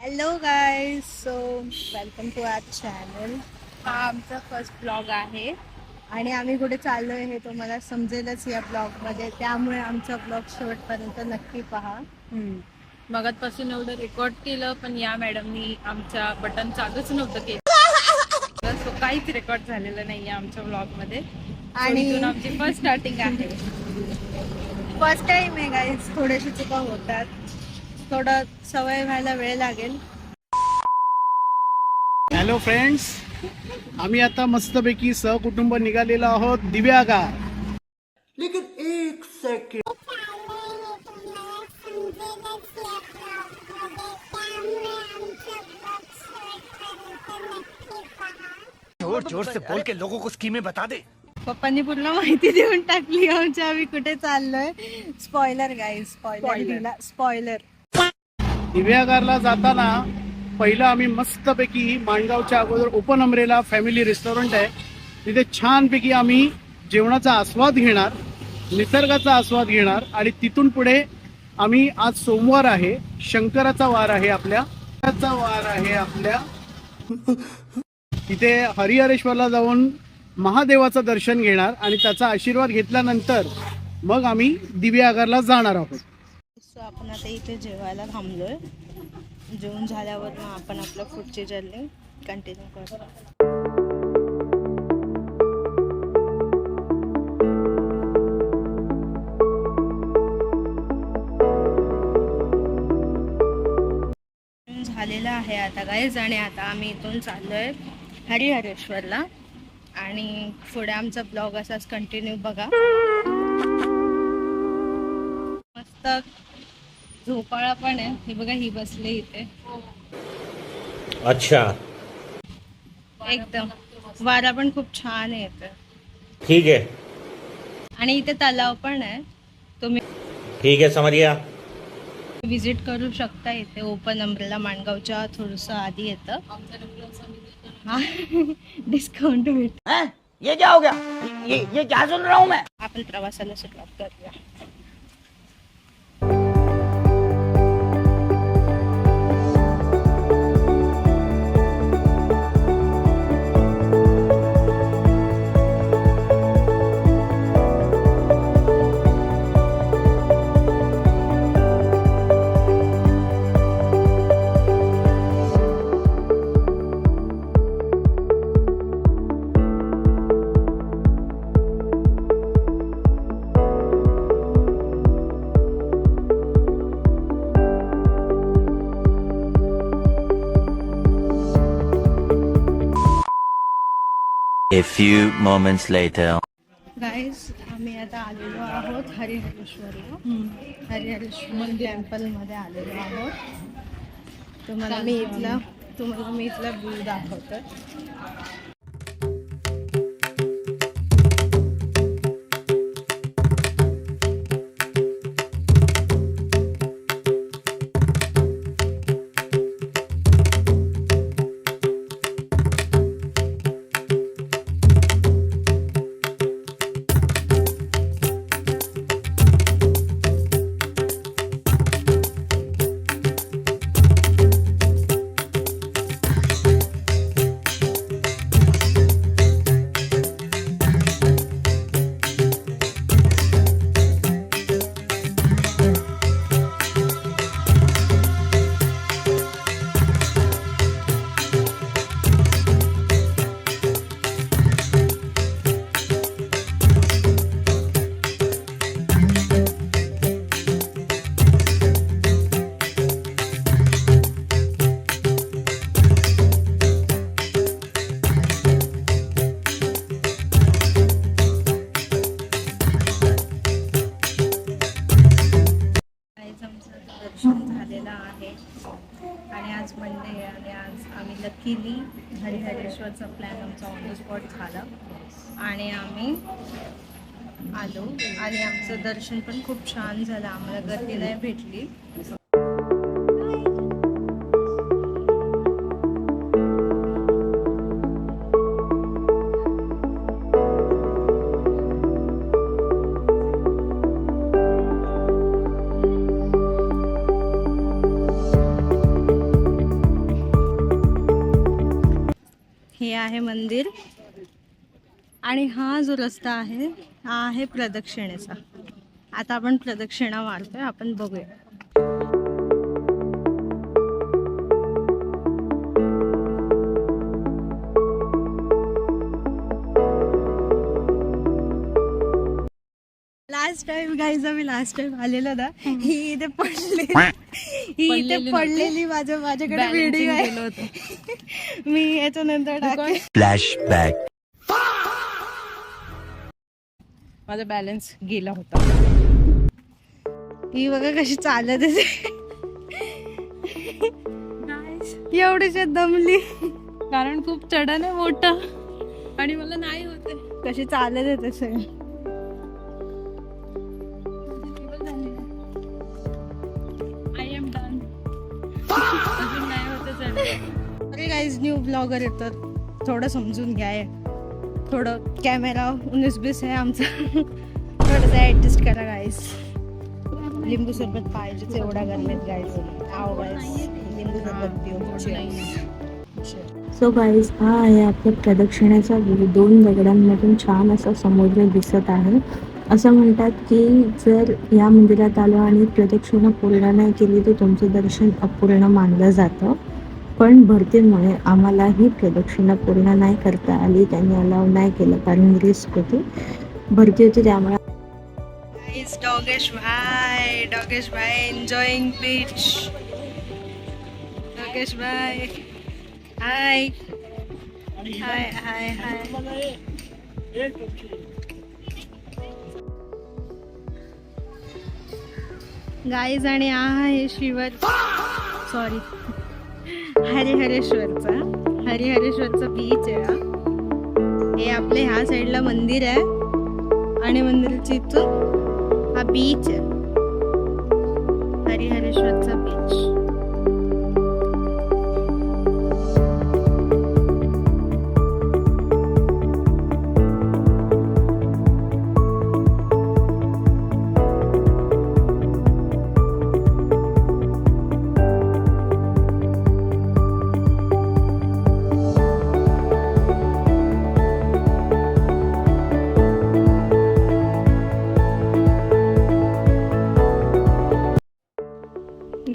Hello guys, so welcome to our channel. हा आमचा first blog आहे आणि आम्ही कुठे चाललोय हे तुम्हाला समजेलच या ब्लॉगमध्ये, त्यामुळे आमचा ब्लॉग शेवटपर्यंत नक्की पहा. मगातपासून एवढं रेकॉर्ड केलं पण या मॅडमनी आमच्या बटन चालूच नव्हतं केलं, सो काहीच रेकॉर्ड झालेलं नाही आहे आमच्या ब्लॉगमध्ये. आणि इथून आमची फर्स्ट स्टार्टिंग आहे. फर्स्ट टाइम आहे गाईज, थोड्याशी चुका होतात, थोडं सवय व्हायला वेळ लागेल. हॅलो फ्रेंड्स, आम्ही आता मस्तपैकी सहकुटुंब निघालेलो आहोत दिव्यागार. लेकिन एक सेकंड, जोर जोर से बोल के लोगों को स्कीमें बता दे. पप्पांनी पूर्ण माहिती देऊन टाकली आमच्या, आम्ही कुठे चाललोय. Spoiler guys, spoiler. दिव्यागारला जाताना पहिलं आम्ही मस्तपैकी माणगावच्या अगोदर ओपन अमरेला फॅमिली रेस्टॉरंट आहे, तिथे छानपैकी आम्ही जेवणाचा आस्वाद घेणार, निसर्गाचा आस्वाद घेणार आणि तिथून पुढे आम्ही, आज सोमवार आहे, शंकराचा वार आहे आपल्या, तिथे हरिहरेश्वरला जाऊन महादेवाचं दर्शन घेणार आणि त्याचा आशीर्वाद घेतल्यानंतर मग आम्ही दिव्यागारला जाणार आहोत. सो आपण आता इथे जेवायला थांबलोय. जेवण झाल्यावर मग आपण आपलं पुढची जर्नी कंटिन्यू करू. झालेलं आहे आता गाईज, आणि आता आम्ही इथून चाललोय हरिहरेश्वरला आणि पुढे आमचा ब्लॉग असाच कंटिन्यू बघा. मस्त झोपाळा पण आहे, हे बघा, ही बसले इथे. अच्छा, एकदम वारा पण खूप छान आहे इथे, ठीक है, आणि इथे तलाव पण आहे, तुम्ही ठीक है, समझ गया. विजिट करू शकता. इथे ओपन अम्ब्रेला माणगावच्या थोडंसं आधी येतं. हा डिस्काउंट भेट. ये क्या हो गया? ये क्या सुन रहा हूँ मैं? आपण प्रवासाला सुरुवात करूया. A few moments later. Guys, आम्ही आता आलेलो आहोत हरिहरेश्वरला. हरिहरेश्वर टेम्पलमध्ये आलेलो आहोत. तुम्हाला मी इथला व्ह्यू दाखवतो. दर्शन झालेलं आहे आणि आज मंडे आहे आणि आज आम्ही लकीली हरिहरेश्वरचा प्लॅन आमचा ऑन द स्पॉट झाला आणि आम्ही आलो आणि आमचं दर्शन पण खूप छान झालं. आम्हाला गर्दी नाही भेटली. हे आहे मंदिर आणि हा जो रस्ता आहे हा आहे प्रदक्षिणेचा. आता आपण प्रदक्षिणा मारतोय, आपण बघूया. लास्ट टाइम गाईज आम्ही लास्ट टाइम आलेलो ना, ही इथे पडलेली माझ्याकडे व्हिडिओ आहे. मी याच्यानंतर टाकेन. Flashback. माझा बॅलन्स गेला होता. ही बघा कशी चालत आहे, एवढीशी दमली कारण खूप चढण आहे मोठं आणि मला नाही होते. कशी चालत आहे तसे. I am done. अजून नाही होते चढ. अरे गाईज न्यू ब्लॉगर येतात, थोडं समजून घ्या. थोडं कॅमेरा 19-20 आहे आमचा, थोडंसं ॲडजस्ट करा गाईज. लिंबू सरबत पाहिजे एवढा गरमेत गाईज. आव गाईज लिंबू सरबत पिऊ. सो गाईज, हा आहे आपल्या प्रदक्षिणेचा व्ह्यू. 2 दगडांमधून छान असा समुद्र दिसत आहे. असं म्हणतात की जर या मंदिरात आलो आणि प्रदक्षिणा पूर्ण नाही केली तर तुमचं दर्शन अपूर्ण मानलं जातं. पण भरतीमुळे आम्हाला ही प्रदक्षिणा पूर्ण नाही करता आली, त्यांनी अलाव नाही केलं कारण रिस्क होती, भरती होती. त्यामुळे डॉगेश भाई एन्जॉयिंग बीच. डॉगेश भाई हाय हाय हाय हाय. गाईज आणि हा आहे हरिहरेश्वरचा बीच आहे. हे आपले ह्या साईडला मंदिर आहे आणि मंदिराच्या इथून हा बीच आहे, हरिहरेश्वरचा बीच.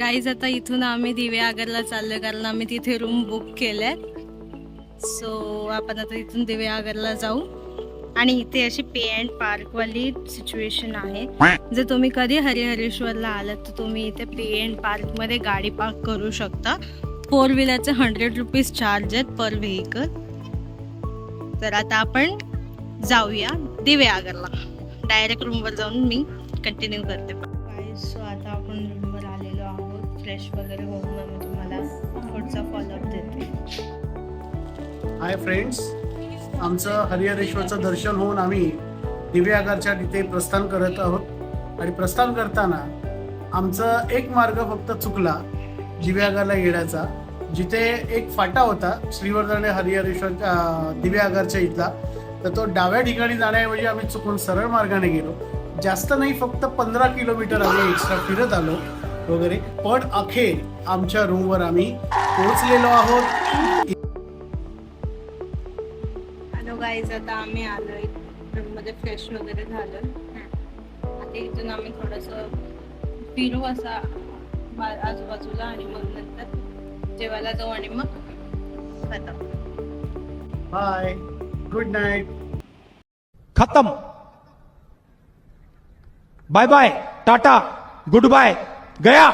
गाईज आता इथून आम्ही दिव्यागरला चाललोय कारण आम्ही तिथे रूम बुक केले. सो आपण आता इथून दिव्यागरला जाऊ. आणि इथे अशी पे अँड पार्क वाली सिच्युएशन आहे. जर तुम्ही कधी हरिहरेश्वरला आलात तर तुम्ही इथे पे अँड पार्क मध्ये गाडी पार्क करू शकता. 4 व्हीलरचे 100 रुपीज चार्ज आहेत पर व्हेकल. तर आता आपण जाऊया दिव्यागरला. डायरेक्ट रूमवर जाऊन मी कंटिन्यू करते. सो आता आपण रूमवर आलेलो आहोत, फ्रेश वगैरे होऊन मी तुम्हाला पुढचा फॉलोअप देते. हाय फ्रेंड्स, आमचं हरिहरेश्वरचं दर्शन होऊन आम्ही दिव्यागरच्या तिथे प्रस्थान करत आहोत. आणि प्रस्थान करताना आमचा एक मार्ग फक्त चुकला दिव्यागरला येण्याचा. जिथे एक फाटा होता श्रीवर्धन हरिहरेश्वर दिव्यागरच्या इथला, तर तो डाव्या ठिकाणी जाण्याऐवजी आम्ही चुकून सरळ मार्गाने गेलो. जास्त नाही, फक्त 15 किलोमीटर आम्ही एक्स्ट्रा फिरत आलो वगैरे. पण अखेर आमच्या रूमवर आम्ही पोहोचलेलो आहोत. हॅलो गाईज, आता आम्ही आलोय रूममध्ये, फ्रेश वगैरे झालं. आता इथून आम्ही थोडंसं फिरू असा आजूबाजूला आणि मग नंतर जेवायला जाऊ आणि मग खतम. Bye, good night. खत्म. Bye bye, tata, goodbye, गया.